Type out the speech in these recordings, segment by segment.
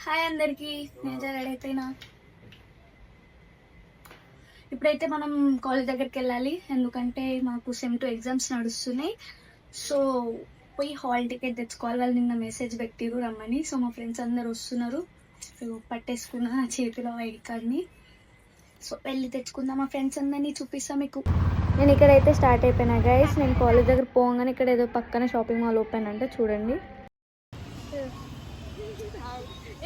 Hi అందరికి, నేను ready అయిపోయినా. ఇప్పుడైతే మనం కాలేజ్ దగ్గరికి వెళ్ళాలి, ఎందుకంటే మాకు సెమ్ 2 ఎగ్జామ్స్ నడుస్తున్నాయి. సో పోయి హాల్ టికెట్ తెచ్చుకోవాలి. వాళ్ళు నిన్న మెసేజ్ పెట్టిరు రమ్మని. సో మా ఫ్రెండ్స్ అందరు వస్తున్నారు. పట్టేసుకున్నా నా చేతిలో ఐడి కార్డ్ని. సో వెళ్ళి తెచ్చుకుందాం. మా ఫ్రెండ్స్ అందరినీ చూపిస్తాం మీకు. నేను ఇక్కడైతే స్టార్ట్ అయిపోయినా గైస్. నేను కాలేజ్ దగ్గర పోగానే ఇక్కడ ఏదో పక్కన షాపింగ్ మాల్ ఓపెన్ అంటే చూడండి.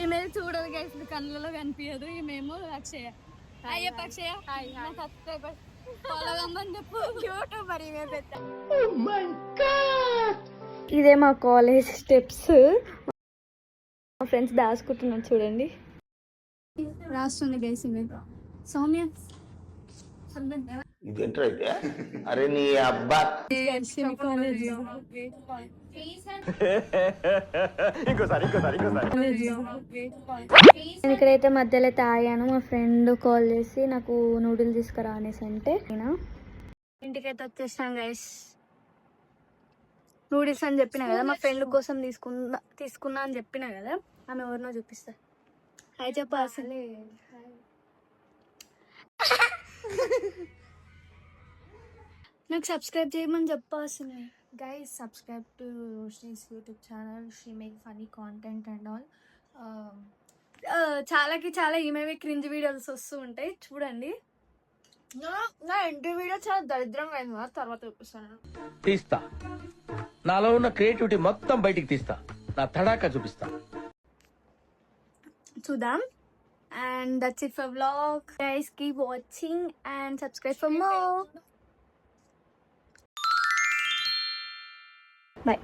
ఈమె చూడదు గైస్, కళ్ళలో కనిపించదు. ఈమెమో అక్షయ. అయ్యప్ప అక్షయ, సబ్స్క్రైబర్ ఫాలో కమ్మని చెప్పు. యూట్యూబర్ ఈమె పెద్ద. ఇదే మా కాలేజ్ స్టెప్స్. మా ఫ్రెండ్స్ దాచుకుంటున్నారు చూడండి. రాస్తుంది గైస్ ఈమె. సౌమ్య ఇదేంటైతే అరే నీ అబ్బా నేను ఇక్కడైతే మధ్యలో అయితే ఆగాను. మా ఫ్రెండ్ కాల్ చేసి నాకు నూడిల్స్ తీసుకురా అనేసి అంటే ఇంటికైతే వచ్చేసాం గైస్. నూడిల్స్ అని చెప్పినా కదా, మా ఫ్రెండ్ కోసం తీసుకున్నా అని చెప్పినా కదా. ఆమె ఎవరినో చూపిస్తా. హాయ్ చెప్ప. అసలే నాకు సబ్స్క్రైబ్ చేయమని చెప్పాల్సింది. Guys, subscribe to Roshni's YouTube channel. She make funny content and all. చాలాకి చాలా ఈమెవే క్రింజ్ వీడియోస్ వస్తూ ఉంటాయి, చూడండి. నా ఇంటి వీడియో చాలా దరిద్రంగా అయింది కదా, తర్వాత చూపిస్తాను. తీస్తా, నాలో ఉన్న క్రియేటివిటీ మొత్తం బయటికి తీస్తా, నా తడాకా చూపిస్తా. చూద్దాం. And that's it for vlog. Guys, keep watching and subscribe for more. Bye.